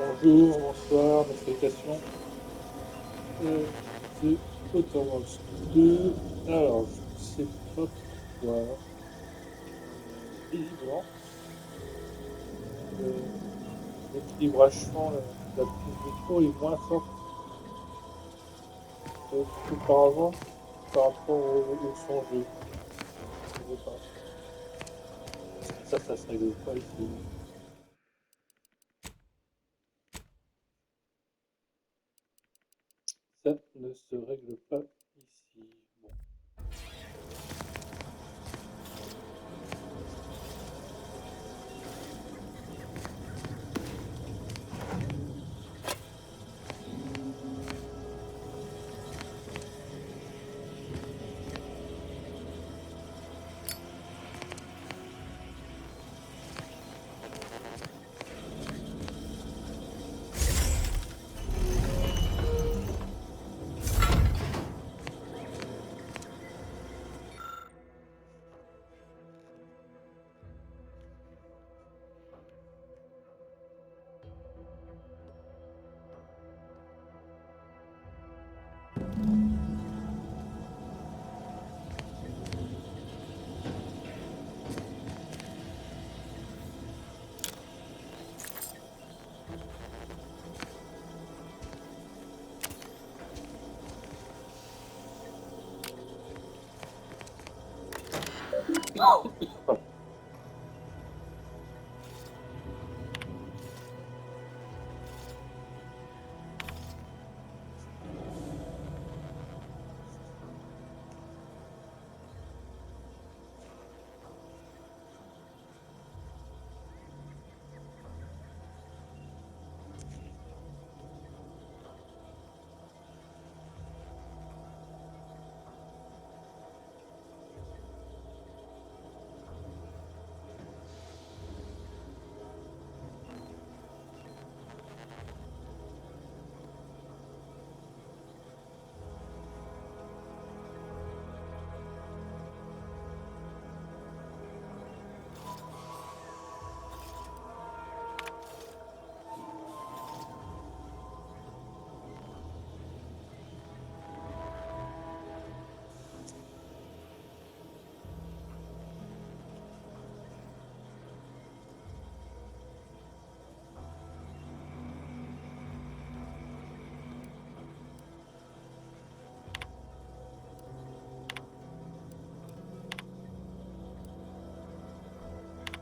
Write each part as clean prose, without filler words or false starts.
Bonjour, bonsoir, mes salutations. C'est OutW2. Alors, je ne sais pas pourquoi, mais visiblement, l'équilibrage son, la prise de micro est moins forte qu'auparavant par rapport au son jeu. Je ne sais pas. Ça se règle pas ici. Ça ne se règle pas ici. Bon.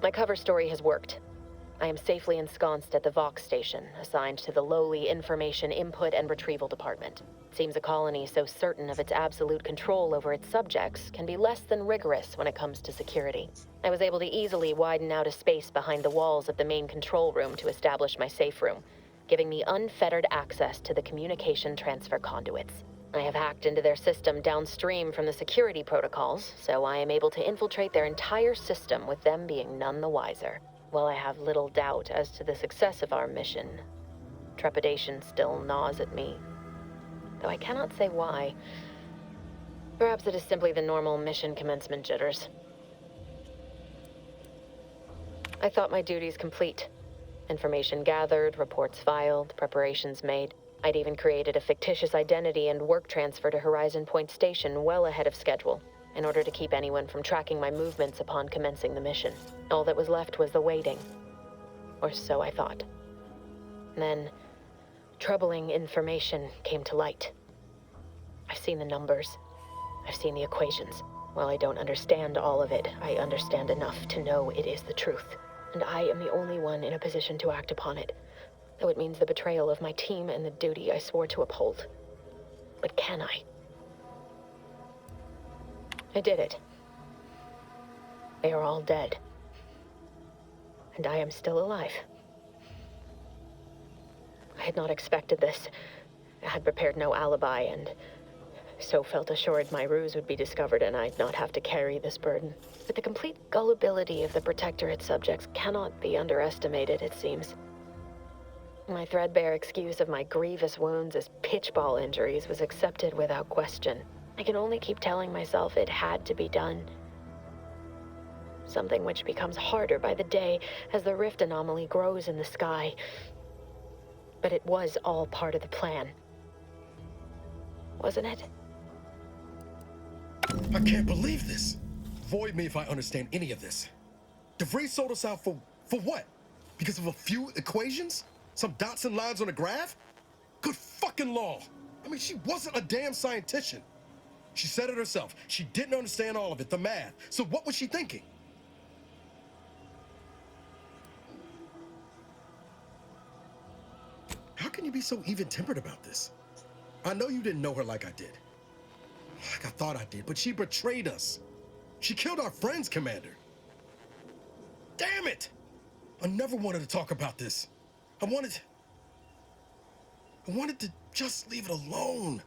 My cover story has worked. I am safely ensconced at the Vox station, assigned to the lowly Information Input and Retrieval Department. Seems a colony so certain of its absolute control over its subjects can be less than rigorous when it comes to security. I was able to easily widen out a space behind the walls of the main control room to establish my safe room, giving me unfettered access to the communication transfer conduits. I have hacked into their system downstream from the security protocols, so I am able to infiltrate their entire system with them being none the wiser. While I have little doubt as to the success of our mission, trepidation still gnaws at me, though I cannot say why. Perhaps it is simply the normal mission commencement jitters. I thought my duties complete. Information gathered, reports filed, preparations made. I'd even created a fictitious identity and work transfer to Horizon Point Station well ahead of schedule, in order to keep anyone from tracking my movements upon commencing the mission. All that was left was the waiting. Or so I thought. Then, troubling information came to light. I've seen the numbers. I've seen the equations. While I don't understand all of it, I understand enough to know it is the truth. And I am the only one in a position to act upon it, though it means the betrayal of my team and the duty I swore to uphold. But can I? I did it. They are all dead. And I am still alive. I had not expected this. I had prepared no alibi, and so felt assured my ruse would be discovered and I'd not have to carry this burden. But the complete gullibility of the Protectorate subjects cannot be underestimated, it seems. My threadbare excuse of my grievous wounds as pitchball injuries was accepted without question. I can only keep telling myself it had to be done. Something which becomes harder by the day as the rift anomaly grows in the sky. But it was all part of the plan. Wasn't it? I can't believe this. Void me if I understand any of this. DeVries sold us out for what? Because of a few equations? Some dots and lines on a graph? Good fucking law. I mean, she wasn't a damn scientician. She said it herself. She didn't understand all of it, the math. So what was she thinking? How can you be so even-tempered about this? I know you didn't know her like I did. Like I thought I did, but she betrayed us. She killed our friends, Commander. Damn it! I never wanted to talk about this. I wanted to just leave it alone.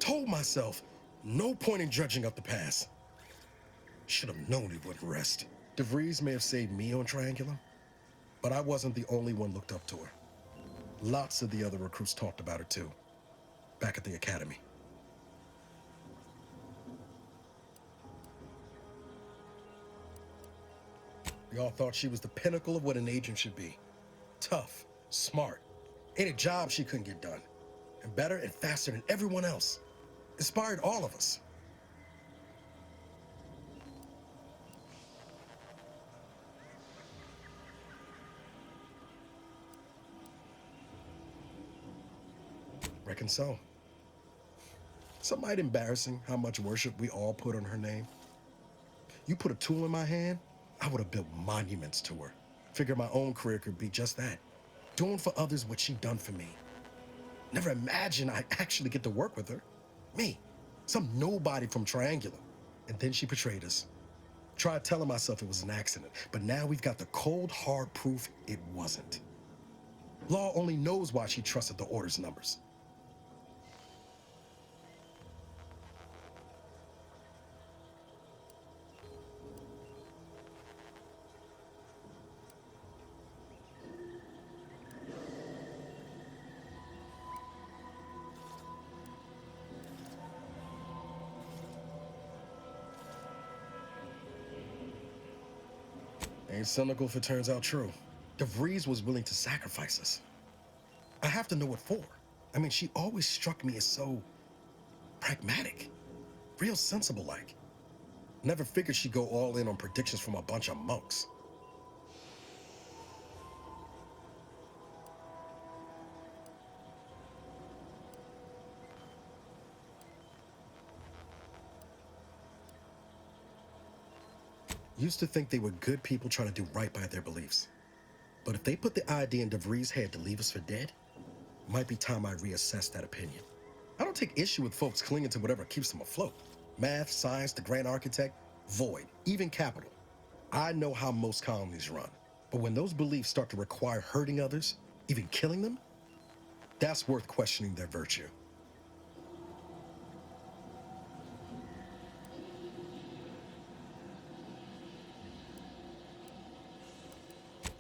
Told myself, no point in dredging up the past. Should have known he wouldn't rest. DeVries may have saved me on Triangulum, but I wasn't the only one looked up to her. Lots of the other recruits talked about her too, back at the academy. We all thought she was the pinnacle of what an agent should be. Tough, smart, any job she couldn't get done. And better and faster than everyone else. Inspired all of us. Reckon so. Some might embarrassing how much worship we all put on her name. You put a tool in my hand, I would have built monuments to her. Figured my own career could be just that. Doing for others what she done for me. Never imagined I'd actually get to work with her. Me, some nobody from Triangulum. And then she betrayed us. Tried telling myself it was an accident, but now we've got the cold, hard proof it wasn't. Law only knows why she trusted the Order's numbers. Ain't cynical if it turns out true. DeVries was willing to sacrifice us. I have to know what for. I mean, she always struck me as so pragmatic, real sensible-like. Never figured she'd go all in on predictions from a bunch of monks. Used to think they were good people trying to do right by their beliefs. But if they put the idea in DeVries' head to leave us for dead, it might be time I reassess that opinion. I don't take issue with folks clinging to whatever keeps them afloat. Math, science, the grand architect, void, even capital. I know how most colonies run. But when those beliefs start to require hurting others, even killing them, that's worth questioning their virtue.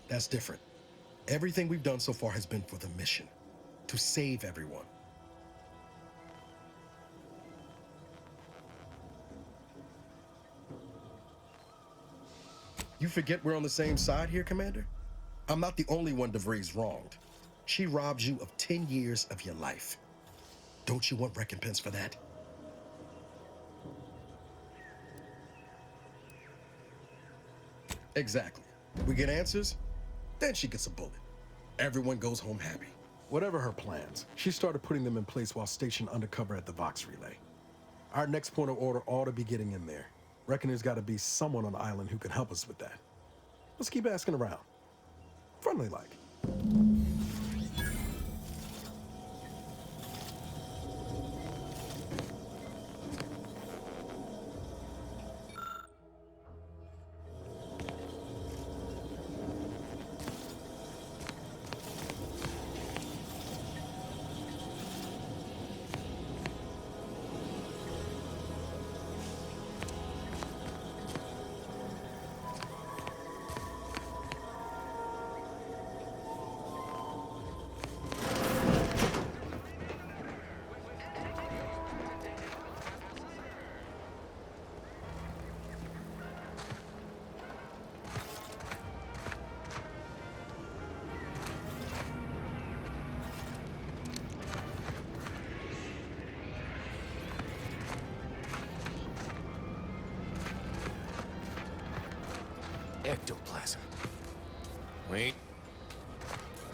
That's different. Everything we've done so far has been for the mission, to save everyone. You forget we're on the same side here, Commander? I'm not the only one DeVries wronged. She robbed you of 10 years of your life. Don't you want recompense for that? Exactly. We get answers, then she gets a bullet. Everyone goes home happy. Whatever her plans, she started putting them in place while stationed undercover at the Vox Relay. Our next point of order ought to be getting in there. Reckon there's got to be someone on the island who can help us with that. Let's keep asking around. Friendly like. Ectoplasm. Wait.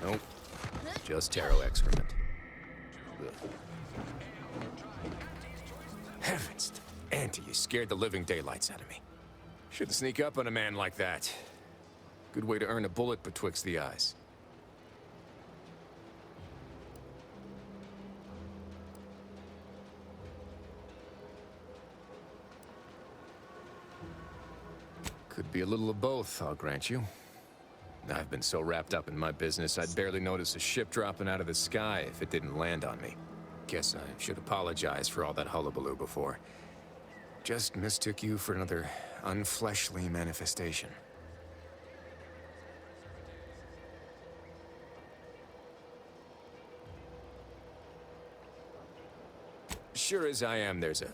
Nope. Just taro excrement. Ugh. Heavens! Auntie, you scared the living daylights out of me. Shouldn't sneak up on a man like that. Good way to earn a bullet betwixt the eyes. Could be a little of both, I'll grant you. I've been so wrapped up in my business, I'd barely notice a ship dropping out of the sky if it didn't land on me. Guess I should apologize for all that hullabaloo before. Just mistook you for another unfleshly manifestation. Sure as I am, there's a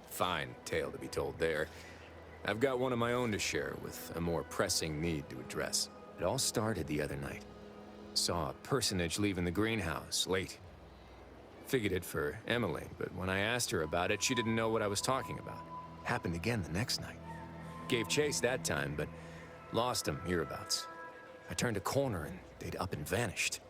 fine tale to be told there. I've got one of my own to share with a more pressing need to address. It all started the other night. Saw a personage leaving the greenhouse late. Figured it for Emily, but when I asked her about it, she didn't know what I was talking about. Happened again the next night. Gave chase that time, but lost him hereabouts. I turned a corner and they'd up and vanished.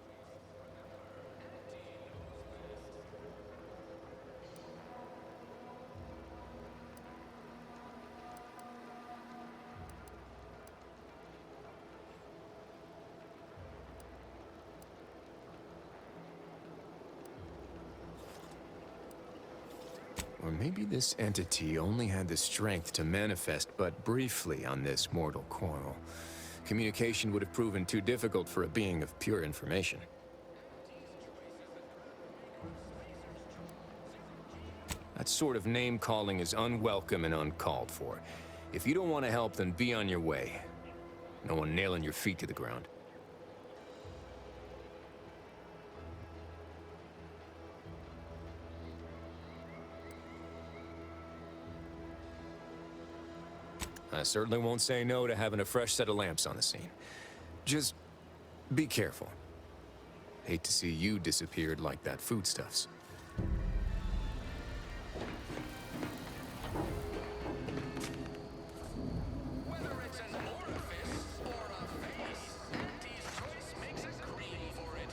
Or maybe this entity only had the strength to manifest but briefly on this mortal coral. Communication would have proven too difficult for a being of pure information. That sort of name-calling is unwelcome and uncalled for. If you don't want to help, then be on your way. No one nailing your feet to the ground. I certainly won't say no to having a fresh set of lamps on the scene. Just be careful. Hate to see you disappeared like that foodstuffs. Whether it's an orifice or a face, Auntie's choice makes a cream for it.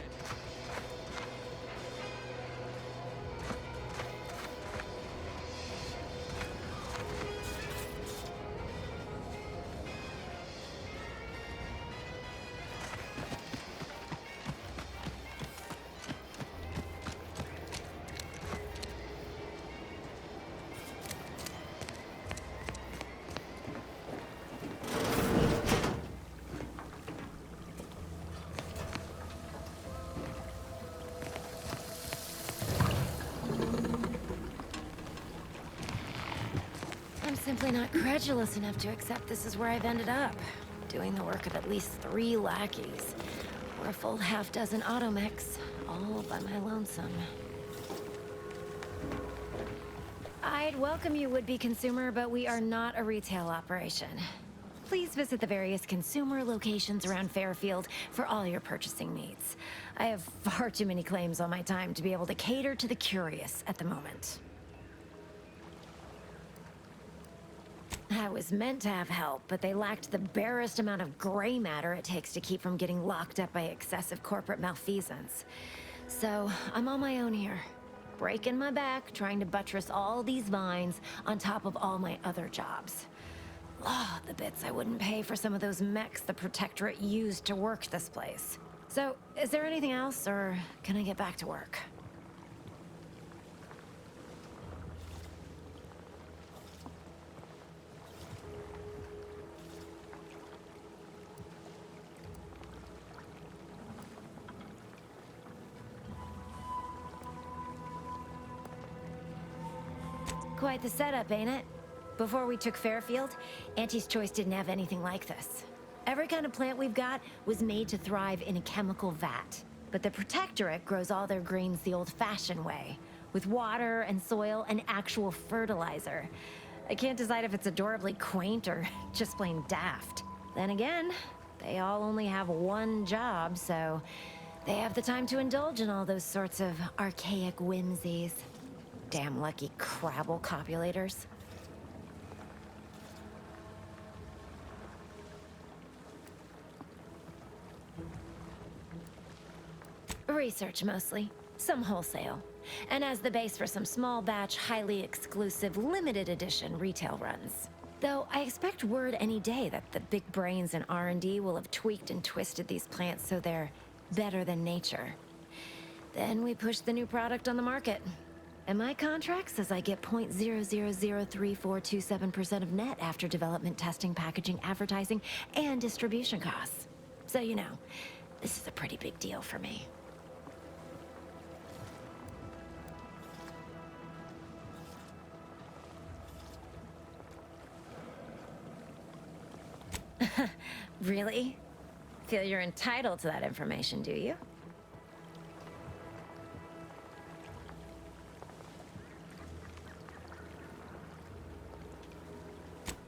I'm simply not credulous enough to accept this is where I've ended up. Doing the work of at least 3 lackeys. Or a full half-dozen automechs, all by my lonesome. I'd welcome you, would-be consumer, but we are not a retail operation. Please visit the various consumer locations around Fairfield for all your purchasing needs. I have far too many claims on my time to be able to cater to the curious at the moment. I was meant to have help, but they lacked the barest amount of gray matter it takes to keep from getting locked up by excessive corporate malfeasance. So, I'm on my own here. Breaking my back, trying to buttress all these vines on top of all my other jobs. Oh, the bits I wouldn't pay for some of those mechs the Protectorate used to work this place. So, is there anything else, or can I get back to work? Quite the setup, ain't it? Before we took Fairfield, Auntie's Choice didn't have anything like this. Every kind of plant we've got was made to thrive in a chemical vat. But the Protectorate grows all their greens the old-fashioned way, with water and soil and actual fertilizer. I can't decide if it's adorably quaint or just plain daft. Then again, they all only have one job, so they have the time to indulge in all those sorts of archaic whimsies. Damn lucky Crabble copulators. Research mostly. Some wholesale. And as the base for some small batch, highly exclusive, limited edition retail runs. Though I expect word any day that the big brains in R&D will have tweaked and twisted these plants so they're better than nature. Then we push the new product on the market. And my contract says I get 0.003427% of net after development, testing, packaging, advertising, and distribution costs. So you know, this is a pretty big deal for me. Really? Feel you're entitled to that information, do you?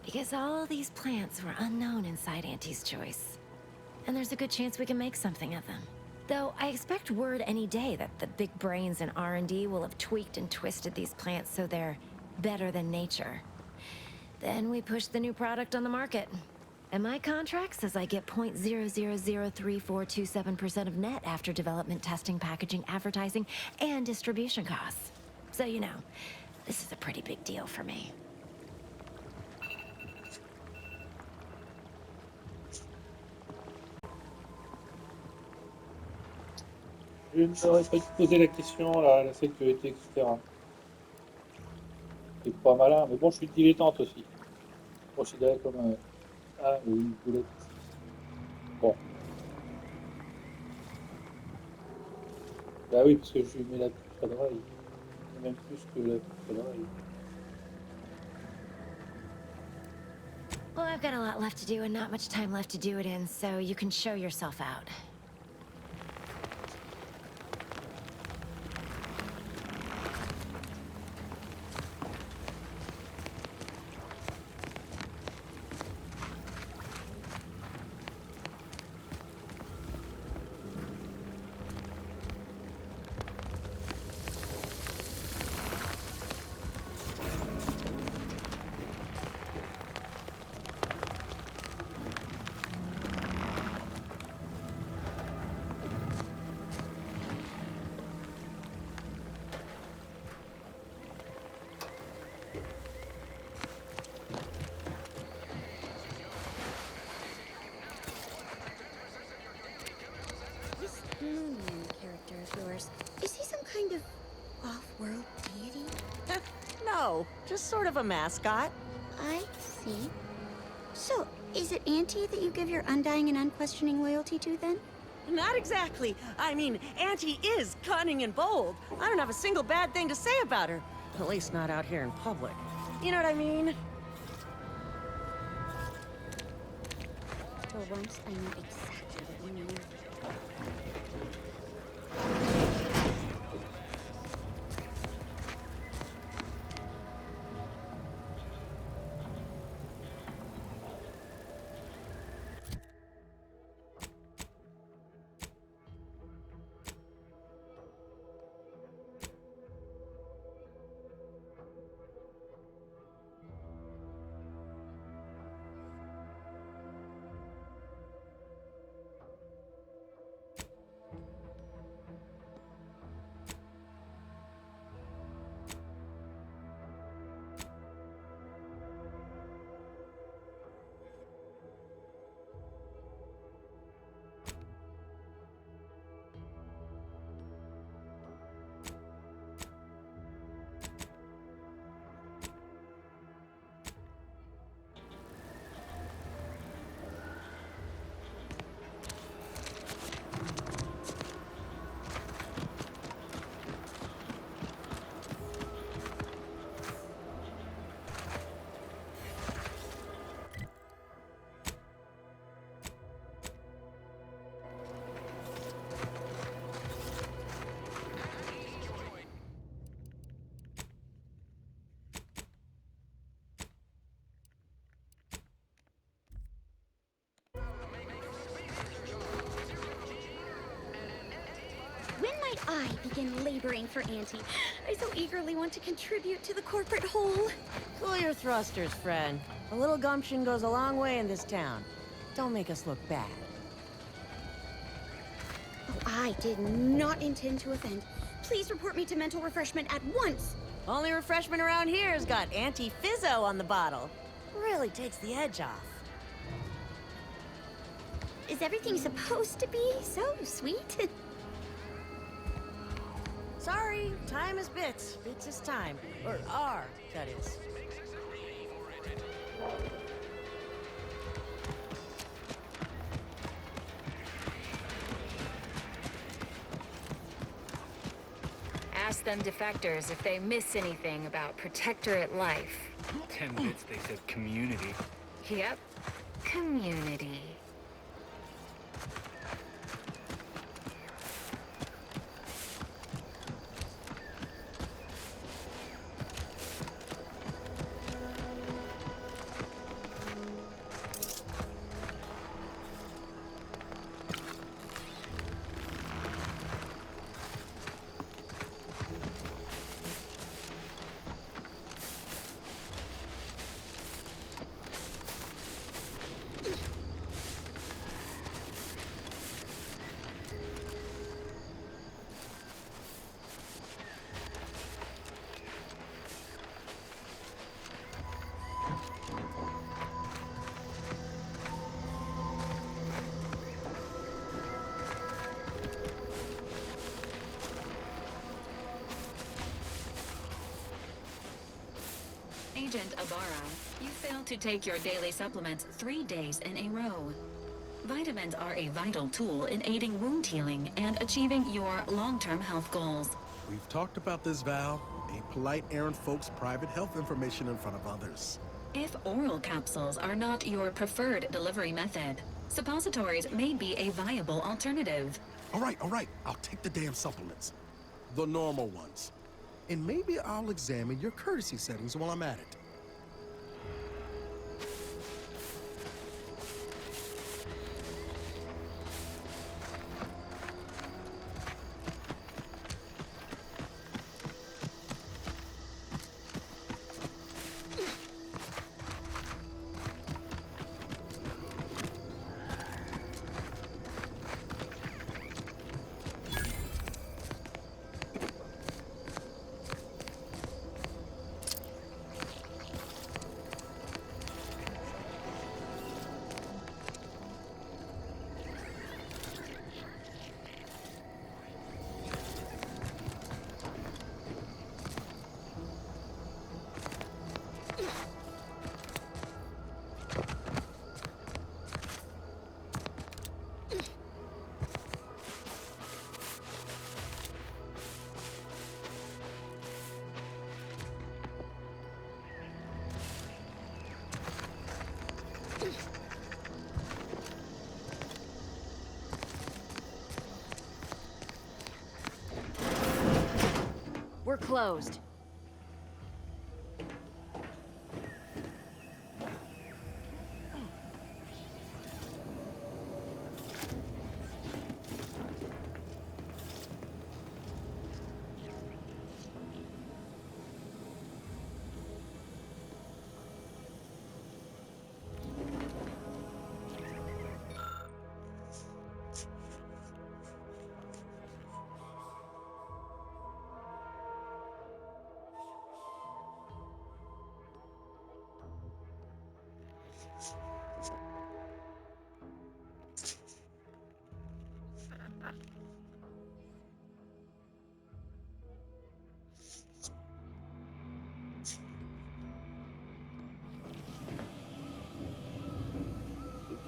Because all these plants were unknown inside Auntie's choice. And there's a good chance we can make something of them. Though I expect word any day that the big brains in R&D will have tweaked and twisted these plants so they're better than nature. Then we push the new product on the market. And my contract says I get 0.003427% of net after development, testing, packaging, advertising, and distribution costs. So you know, this is a pretty big deal for me. Je ne saurais pas te poser la question, là, la sécurité, etc. C'est pas malin, mais bon, je suis dilettante aussi. Considéré comme un... Ah, oui, une boulette. Bon. Bah oui, parce que je lui mets la puce à l'oreille. Même plus que la puce à l'oreille. Well, I've got a lot left to do and not much time left to do it in, so you can show yourself out. This moon character of yours, is he some kind of off-world deity? No, just sort of a mascot. I see. So, is it Auntie that you give your undying and unquestioning loyalty to, then? Not exactly. I mean, Auntie is cunning and bold. I don't have a single bad thing to say about her. At least not out here in public. You know what I mean? For once, I know exactly what you mean. When might I begin laboring for Auntie? I so eagerly want to contribute to the corporate whole. Cool your thrusters, friend. A little gumption goes a long way in this town. Don't make us look bad. Oh, I did not intend to offend. Please report me to mental refreshment at once. Only refreshment around here has got anti-fizzo on the bottle. Really takes the edge off. Is everything supposed to be so sweet? Sorry, time is bits. Bits is time. Or are, that is. Ask them defectors if they miss anything about Protectorate life. 10 bits, they said community. Yep, community. Agent Ibarra, you failed to take your daily supplements 3 days in a row. Vitamins are a vital tool in aiding wound healing and achieving your long-term health goals. We've talked about this, Val. Ain't polite airing folks' private health information in front of others. If oral capsules are not your preferred delivery method, suppositories may be a viable alternative. All right. I'll take the damn supplements. The normal ones. And maybe I'll examine your courtesy settings while I'm at it. We're closed.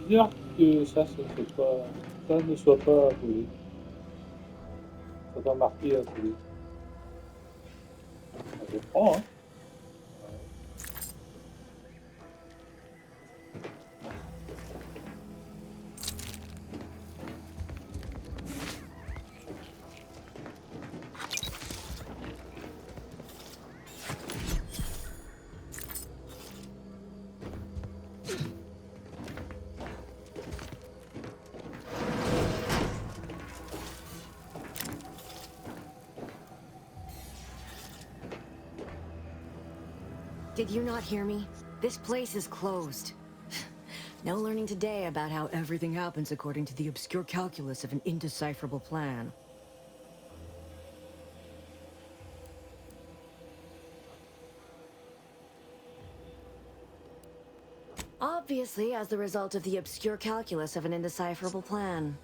C'est bizarre que ça fait pas, ça ne soit pas appelé. Ça soit marqué appelé. Je prends, hein. Did you not hear me? This place is closed. No learning today about how everything happens according to the obscure calculus of an indecipherable plan. Obviously, as the result of the obscure calculus of an indecipherable plan.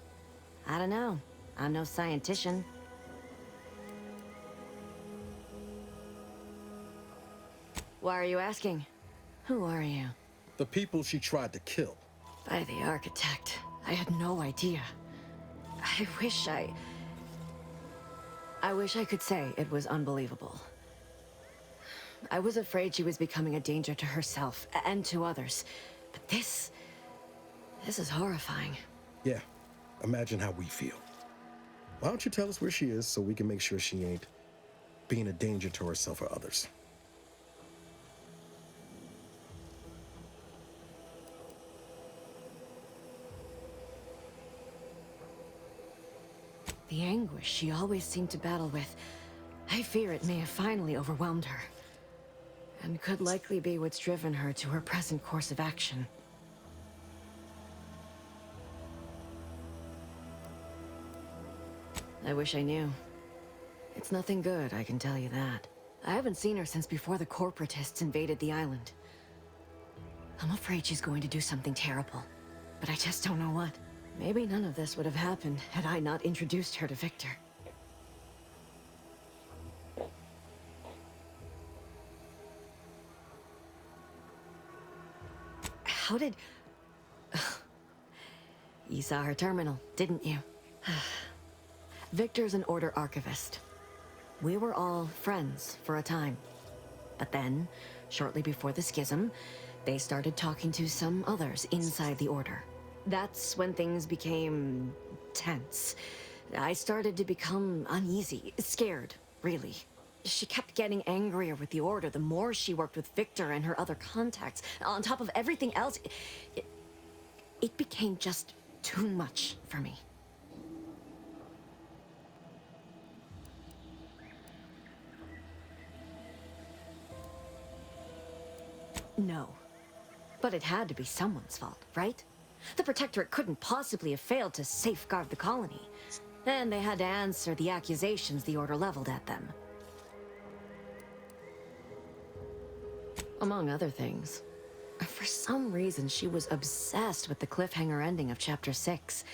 I don't know. I'm no scientician. Why are you asking? Who are you? The people she tried to kill. By the architect. I had no idea. I wish I could say it was unbelievable. I was afraid she was becoming a danger to herself and to others. But this is horrifying. Yeah, imagine how we feel. Why don't you tell us where she is so we can make sure she ain't being a danger to herself or others? The anguish she always seemed to battle with, I fear it may have finally overwhelmed her. And could likely be what's driven her to her present course of action. I wish I knew. It's nothing good, I can tell you that. I haven't seen her since before the corporatists invaded the island. I'm afraid she's going to do something terrible, but I just don't know what. Maybe none of this would have happened had I not introduced her to Victor. How did... You saw her terminal, didn't you? Victor's an Order archivist. We were all friends for a time. But then, shortly before the schism, they started talking to some others inside the Order. That's when things became tense. I started to become uneasy, scared, really. She kept getting angrier with the Order the more she worked with Victor and her other contacts. On top of everything else, it became just too much for me. No. But it had to be someone's fault, right? The Protectorate couldn't possibly have failed to safeguard the colony. And they had to answer the accusations the Order leveled at them. Among other things. For some reason, she was obsessed with the cliffhanger ending of Chapter 6.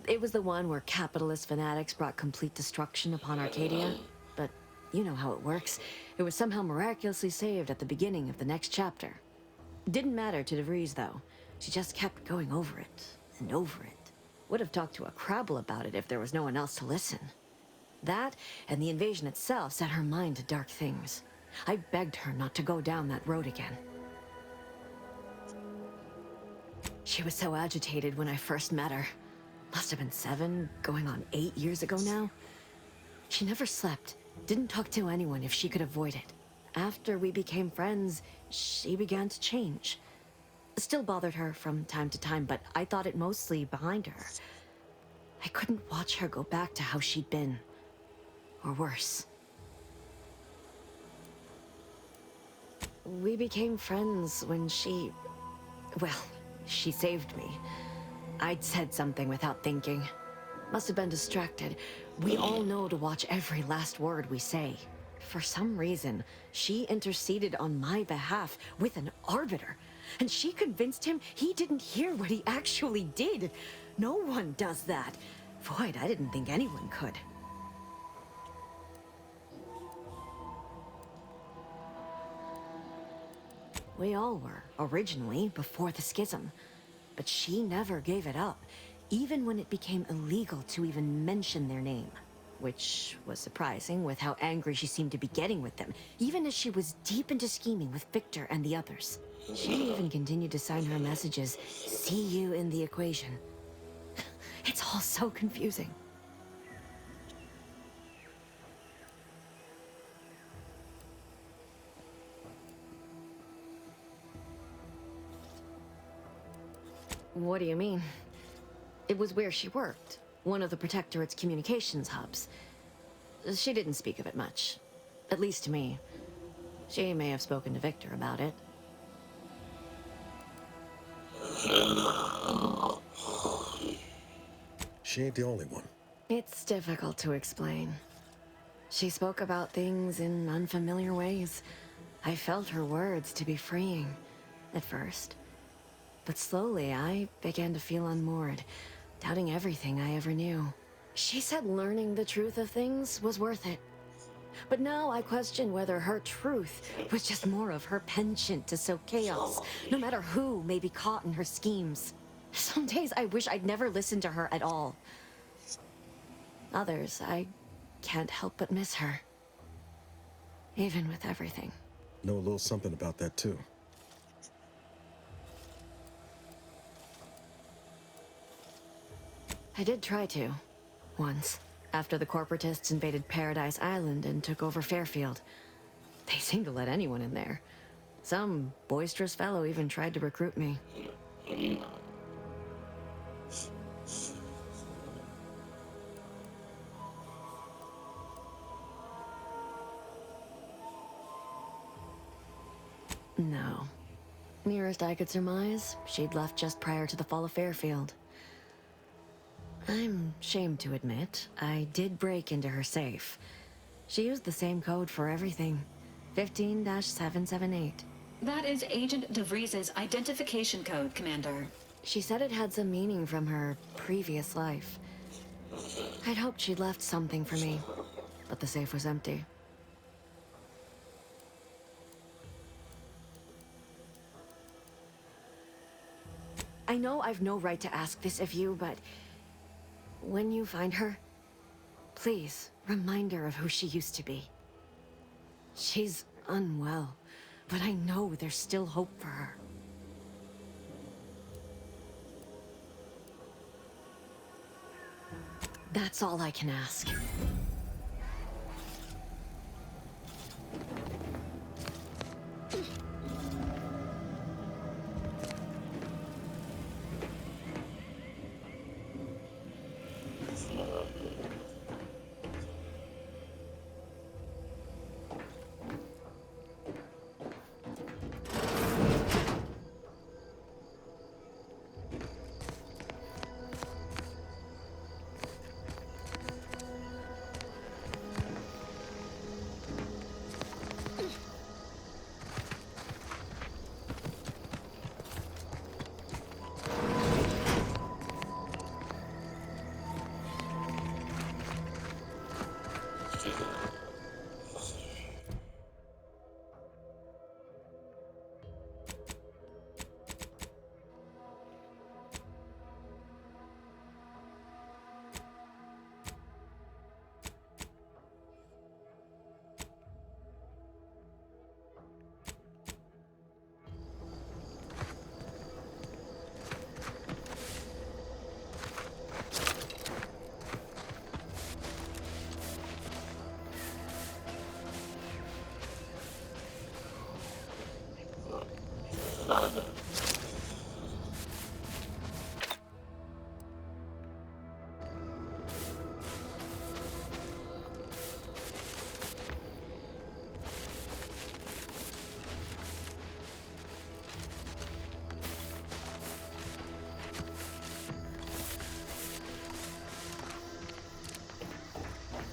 It was the one where capitalist fanatics brought complete destruction upon Arcadia. But you know how it works. It was somehow miraculously saved at the beginning of the next chapter. Didn't matter to DeVries, though. She just kept going over it and over it. Would have talked to a Crabble about it if there was no one else to listen. That, and the invasion itself, set her mind to dark things. I begged her not to go down that road again. She was so agitated when I first met her. Must have been 7, going on 8 years ago now. She never slept, didn't talk to anyone if she could avoid it. After we became friends, she began to change. Still bothered her from time to time, but I thought it mostly behind her. I couldn't watch her go back to how she'd been. Or worse. We became friends when she... well, she saved me. I'd said something without thinking. Must have been distracted. We all know to watch every last word we say. For some reason, she interceded on my behalf with an arbiter. And she convinced him he didn't hear what he actually did. No one does that. Void, I didn't think anyone could. We all were, originally, before the schism. But she never gave it up, even when it became illegal to even mention their name. Which was surprising with how angry she seemed to be getting with them, even as she was deep into scheming with Victor and the others. She even continued to sign her messages, "See you in the equation." It's all so confusing. What do you mean? It was where she worked, one of the Protectorate's communications hubs. She didn't speak of it much, at least to me. She may have spoken to Victor about it. She ain't the only one. It's difficult to explain. She spoke about things in unfamiliar ways. I felt her words to be freeing at first. But slowly, I began to feel unmoored, doubting everything I ever knew. She said learning the truth of things was worth it. But now I question whether her truth was just more of her penchant to sow chaos, no matter who may be caught in her schemes. Some days I wish I'd never listened to her at all. Others, I can't help but miss her. Even with everything. Know a little something about that, too. I did try to. Once. After the corporatists invaded Paradise Island and took over Fairfield. They seemed to let anyone in there. Some boisterous fellow even tried to recruit me. No. Nearest I could surmise, she'd left just prior to the fall of Fairfield. I'm ashamed to admit, I did break into her safe. She used the same code for everything. 15-778. That is Agent DeVries's identification code, Commander. She said it had some meaning from her previous life. I'd hoped she'd left something for me, but the safe was empty. I know I've no right to ask this of you, but when you find her, please remind her of who she used to be. She's unwell, but I know there's still hope for her. That's all I can ask.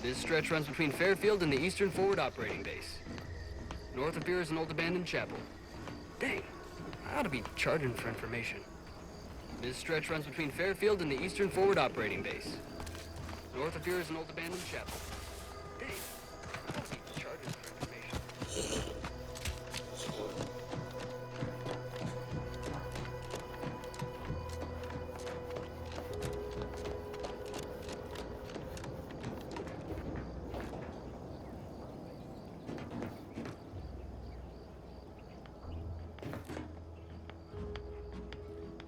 This stretch runs between Fairfield and the Eastern Forward Operating Base. North of here is an old abandoned chapel. Dang, I ought to be charging for information. This stretch runs between Fairfield and the Eastern Forward Operating Base. North of here is an old abandoned chapel. Dang, I ought to be charging for information.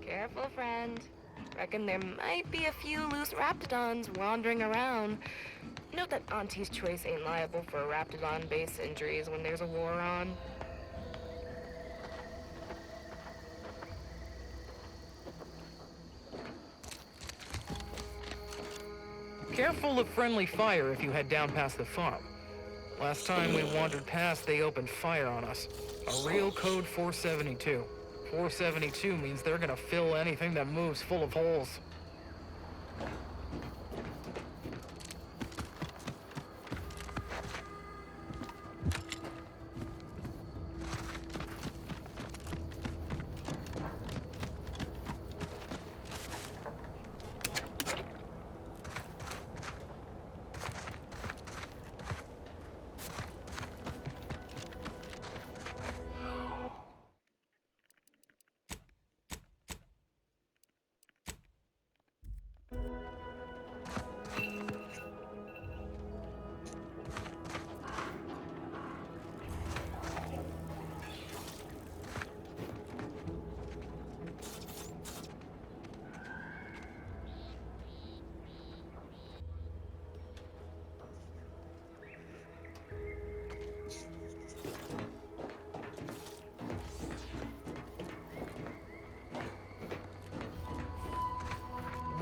Careful, friend. Reckon there might be a few loose raptidons wandering around. Note that Auntie's Choice ain't liable for raptidon-based injuries when there's a war on. Careful of friendly fire if you head down past the farm. Last time we wandered past, they opened fire on us. A real code 472. 472 means they're gonna fill anything that moves full of holes.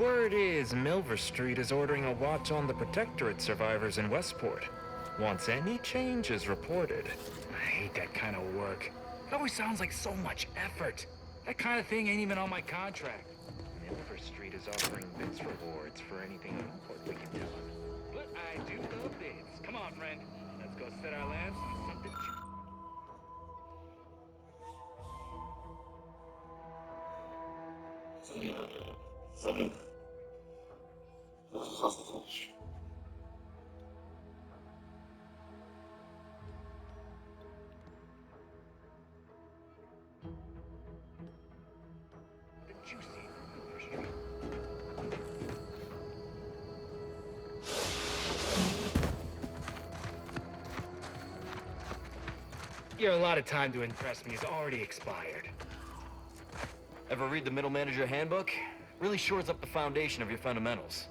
Word is Milver Street is ordering a watch on the Protectorate survivors in Westport. Once any change is reported. I hate that kind of work. It always sounds like so much effort. That kind of thing ain't even on my contract. Milver Street is offering bits rewards for anything important we can tell them. But I do love bids. Come on, friend. Let's go set our lamps on something. Your allotted time to impress me is already expired. Ever read the Middle Manager Handbook? Really shores up the foundation of your fundamentals.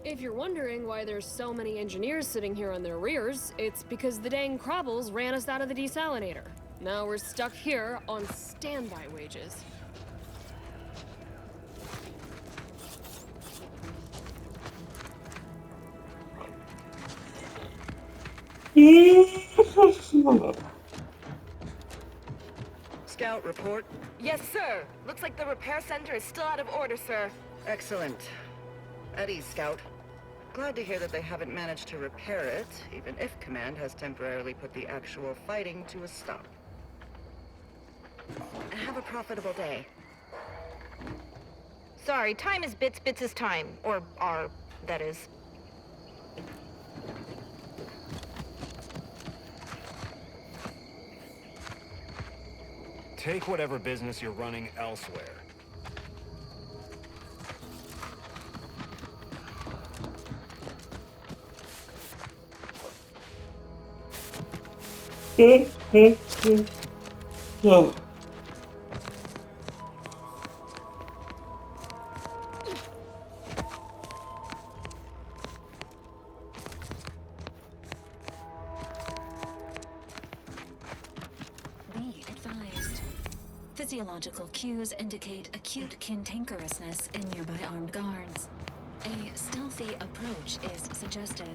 If you're wondering why there's so many engineers sitting here on their rears, it's because the dang Crobbles ran us out of the desalinator. Now we're stuck here on standby wages. Scout report. Yes, sir. Looks like the repair center is still out of order, sir. Excellent. At ease, Scout. Glad to hear that they haven't managed to repair it, even if Command has temporarily put the actual fighting to a stop. Have a profitable day. Sorry, time is bits, bits is time. Or are, that is. Take whatever business you're running elsewhere. Oh. Be advised. Physiological cues indicate acute cantankerousness in nearby armed guards. A stealthy approach is suggested.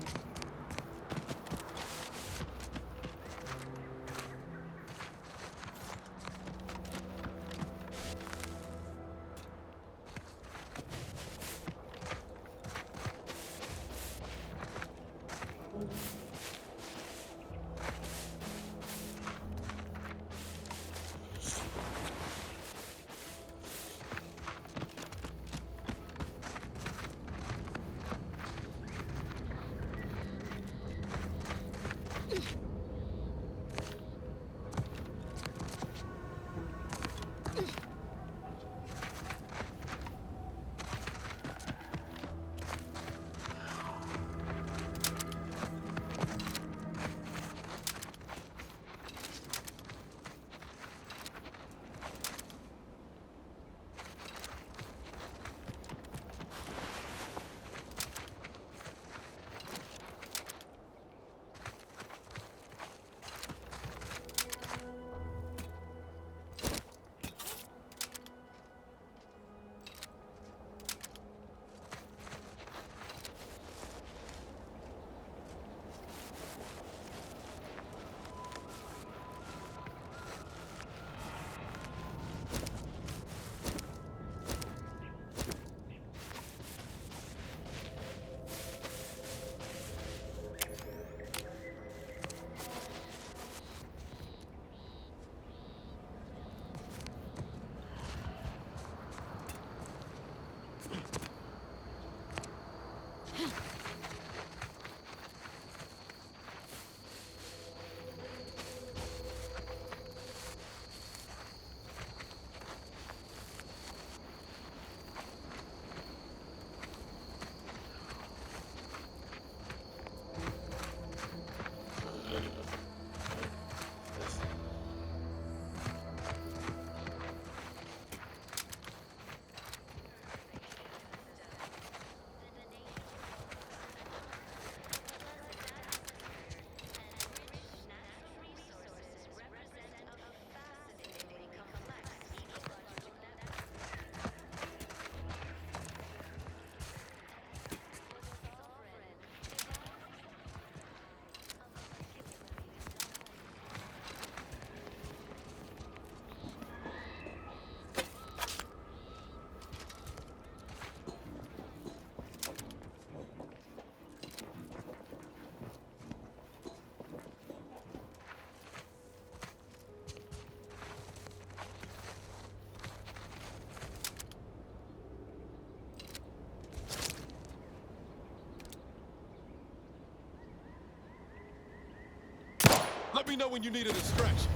Let me know when you need a distraction.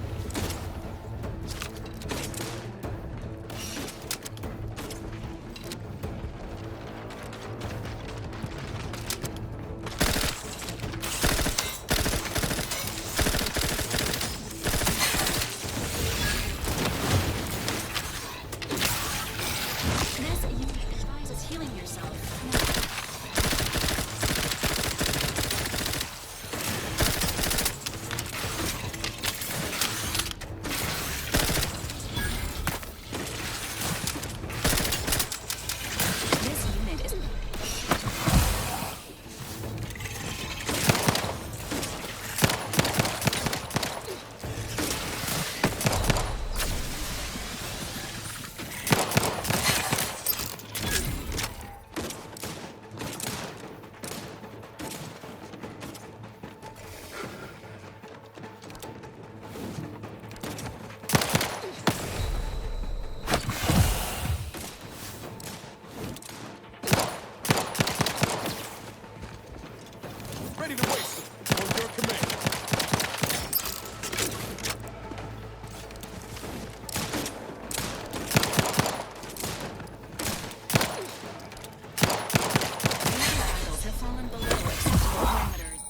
This unit advises healing yourself. This unit is... Ready to waste them. On your command. Vitals have fallen below acceptable parameters.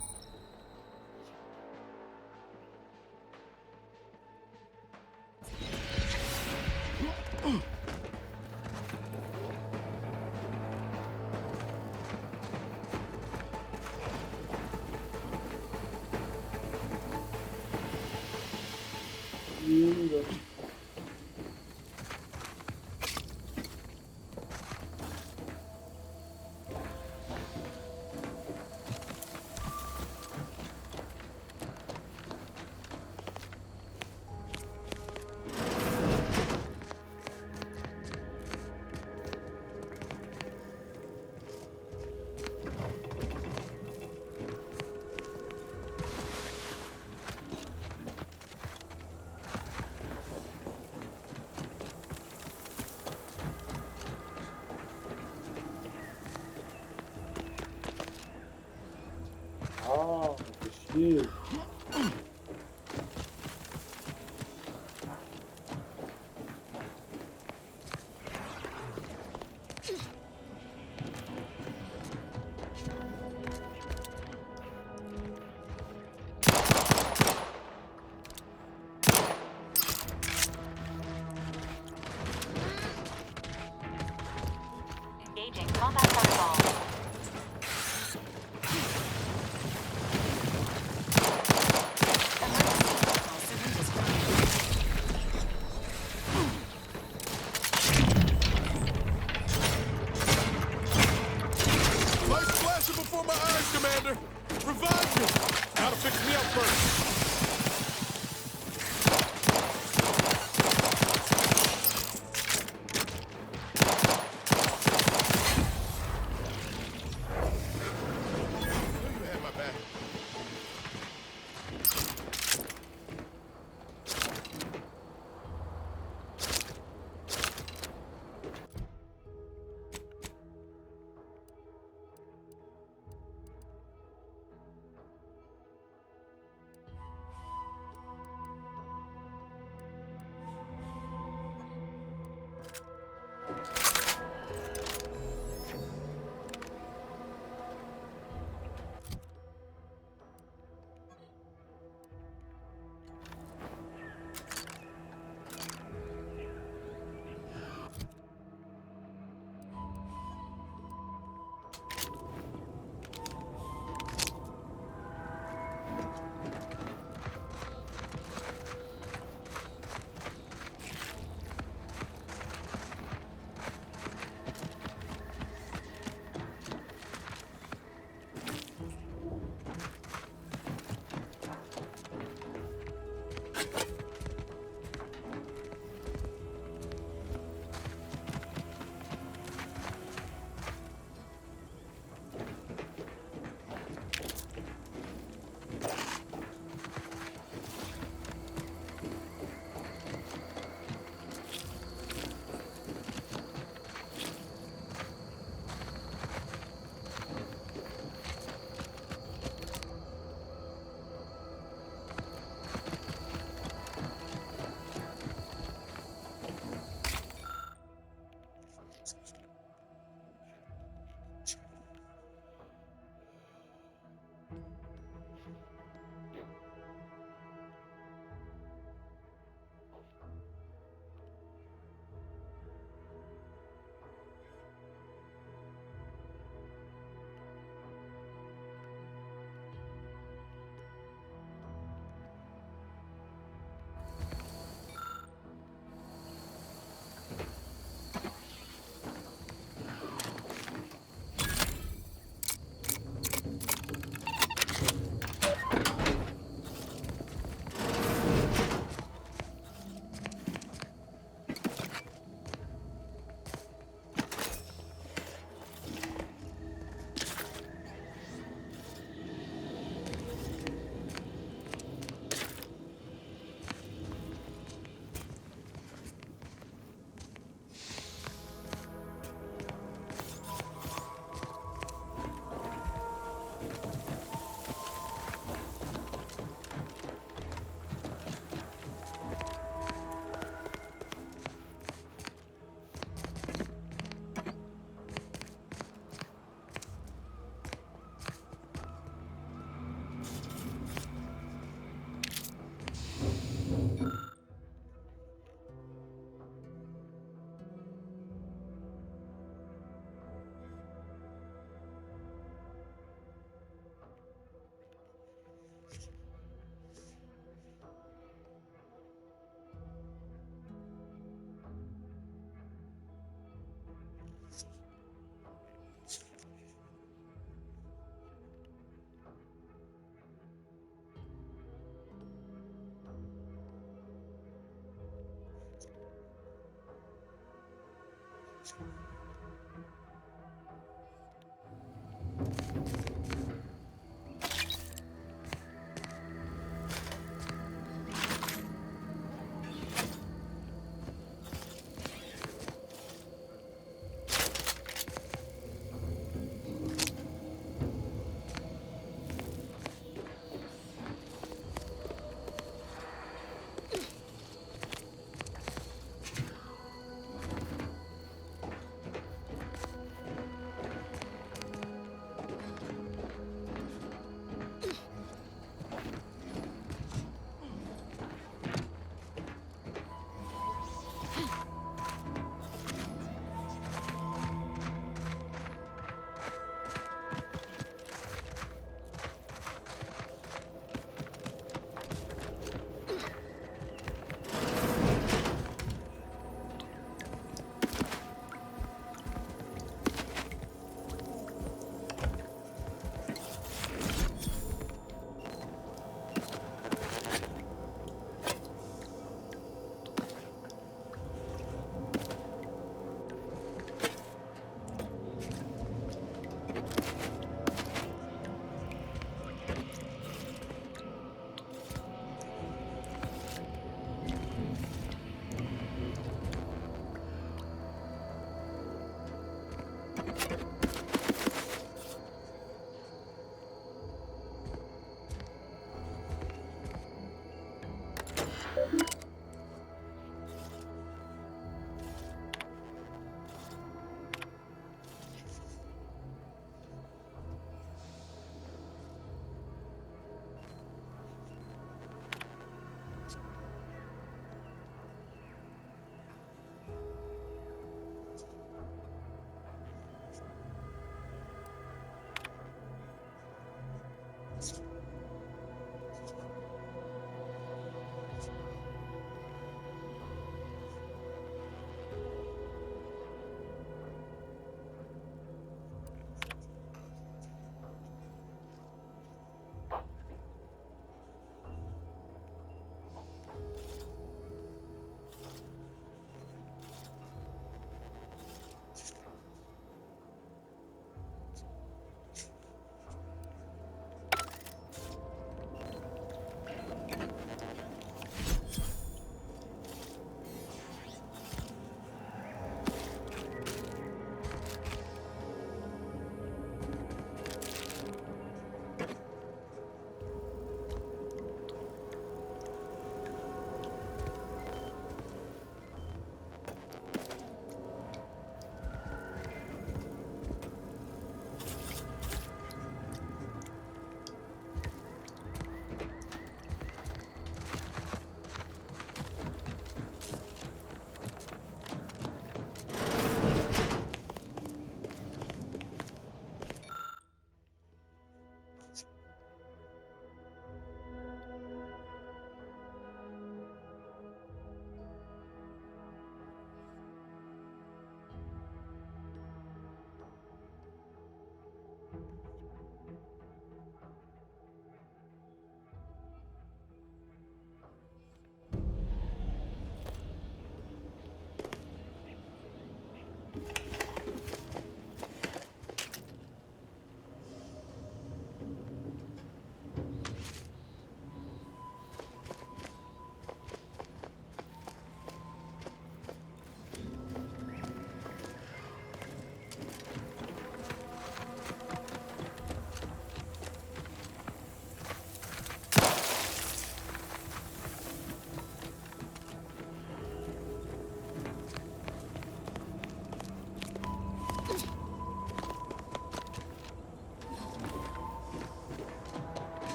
Ah, fait chier. Engaging combat protocol. Lights flashing before my eyes, Commander. Revive me. Gotta fix me up first. You had my back.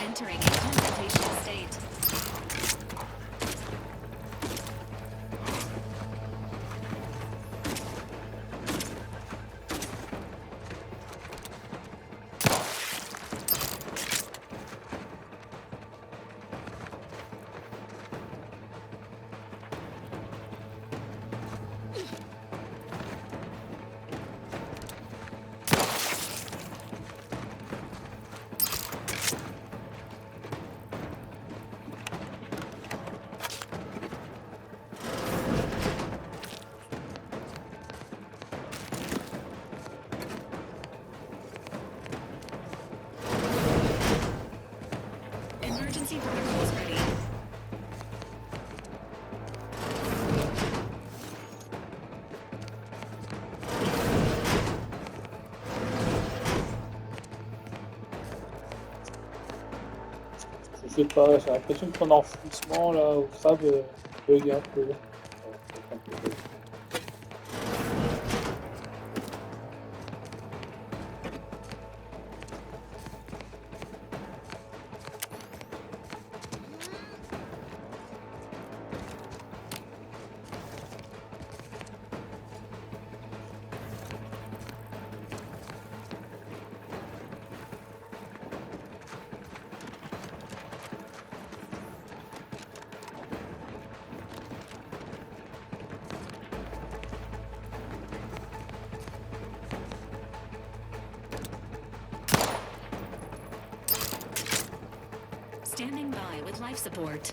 Entering a confrontation state. protocols ready. Je sais pas, j'ai l'impression que ton enfouissement là au crabe bug un peu. Un peu bug. Standing by with life support.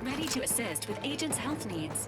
Ready to assist with agent's health needs.